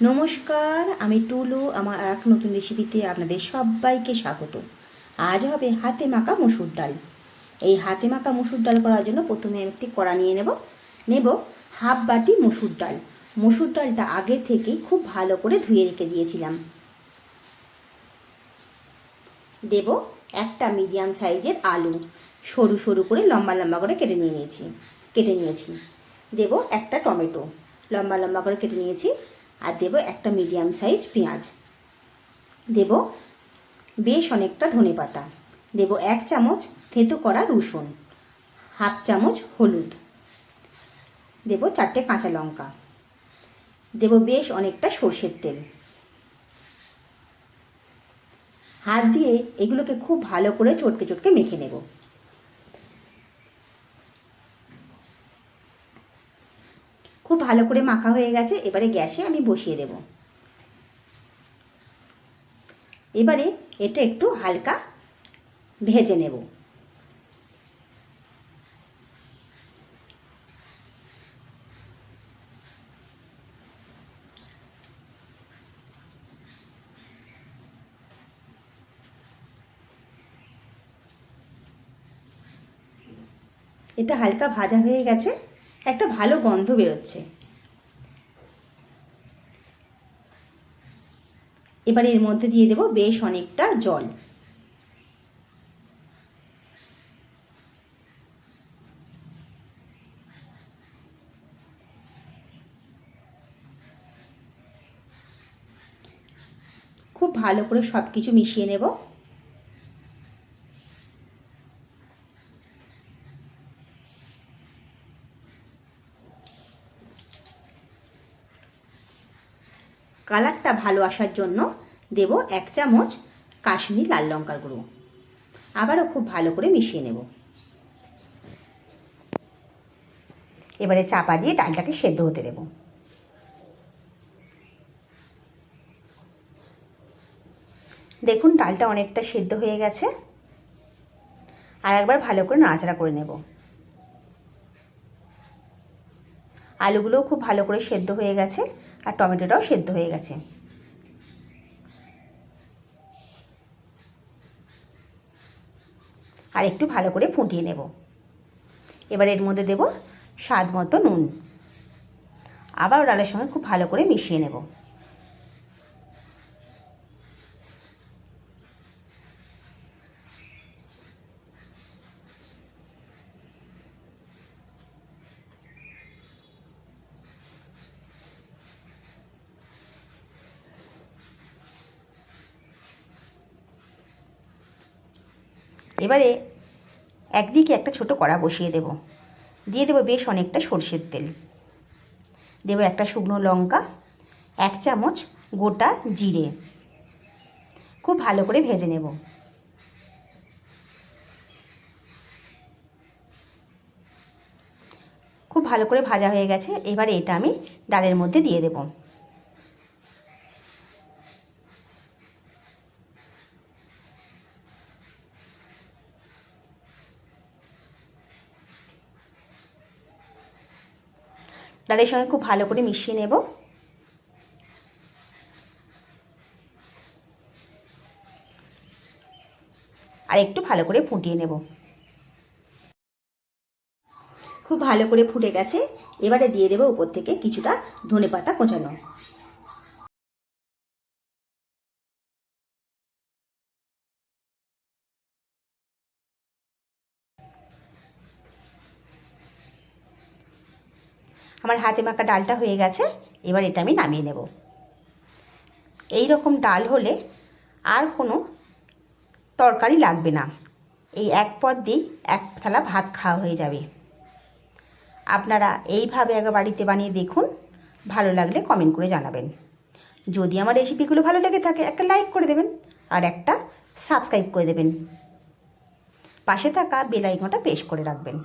নমস্কার, আমি টুলু। আমার এক নতুন রেসিপিতে আপনাদের সবাইকে স্বাগত। আজ হবে হাতে মাখা মসুর ডাল। এই হাতে মাখা মসুর ডাল করার জন্য প্রথমে একটি কড়া নিয়ে নেব হাফ বাটি মসুর ডাল। মসুর ডালটা আগে থেকেই খুব ভালো করে ধুয়ে রেখে দিয়েছিলাম। দেব একটা মিডিয়াম সাইজের আলু, সরু সরু করে লম্বা লম্বা করে কেটে নিয়েছি। দেব একটা টমেটো, লম্বা লম্বা করে কেটে নিয়েছি। আর দেব একটা মিডিয়াম সাইজ পেঁয়াজ। দেব বেশ অনেকটা ধনেপাতা। দেব 1 চামচ থেঁতো করা রসুন, হাফ চামচ হলুদ। দেব 4টে কাঁচা লঙ্কা। দেব বেশ অনেকটা সর্ষের তেল। হাত দিয়ে এগুলোকে খুব ভালো করে চটকে মেখে নেব। খুব ভালো করে মাখা হয়ে গেছে। এবারে গ্যাসে আমি বসিয়ে দেব। এবারে এটা একটু হালকা ভেজে নেব। এটা হালকা ভাজা হয়ে গেছে, একটা ভালো গন্ধ বেরোচ্ছে। এবার এর মধ্যে দিয়ে দেব বেশ অনেকটা জল। খুব ভালো করে সব কিছু মিশিয়ে নেব। কালারটা ভালো আসার জন্য দেব 1 চামচ কাশ্মীরি লাল লঙ্কার গুঁড়ো। আবারও খুব ভালো করে মিশিয়ে নেব। এবারে চাপা দিয়ে ডালটাকে সেদ্ধ হতে দেব। দেখুন ডালটা অনেকটা সেদ্ধ হয়ে গেছে। আর একবার ভালো করে নাড়াচাড়া করে নেব। আলুগুলোও খুব ভালো করে সেদ্ধ হয়ে গেছে, আর টমেটোটাও সেদ্ধ হয়ে গেছে। আর একটু ভালো করে ফুটিয়ে নেব। এবার এর মধ্যে দেব স্বাদ মতো নুন। আবার ডালের সঙ্গে খুব ভালো করে মিশিয়ে নেব। এবারে একদিকে একটা ছোট কড়া বসিয়ে দেব। দিয়ে দেব বেশ অনেকটা সর্ষের তেল। দেব একটা শুকনো লঙ্কা, 1 চামচ গোটা জিরে। খুব ভালো করে ভেজে নেব। খুব ভালো করে ভাজা হয়ে গেছে। এবারে এটা আমি ডালের মধ্যে দিয়ে দেব। ডালের সঙ্গে খুব ভালো করে মিশিয়ে নেব। আর একটু ভালো করে ফুটিয়ে নেব। খুব ভালো করে ফুটে গেছে। এবারে দিয়ে দেব উপর থেকে কিছুটা ধনেপাতা কোচানো। আমার হাতে মাখা ডালটা হয়ে গেছে। এবার এটা আমি নামিয়ে নেব। এই রকম ডাল হলে আর কোনো তরকারি লাগবে না। এই এক পদ দিয়েই 1 থালা ভাত খাওয়া হয়ে যাবে। আপনারা এইভাবে একবার বাড়িতে বানিয়ে দেখুন। ভালো লাগলে কমেন্ট করে জানাবেন। যদি আমার রেসিপিগুলো ভালো লেগে থাকে একটা লাইক করে দেবেন, আর একটা সাবস্ক্রাইব করে দেবেন। পাশে থাকা বেল আইকনটা প্রেস করে রাখবেন।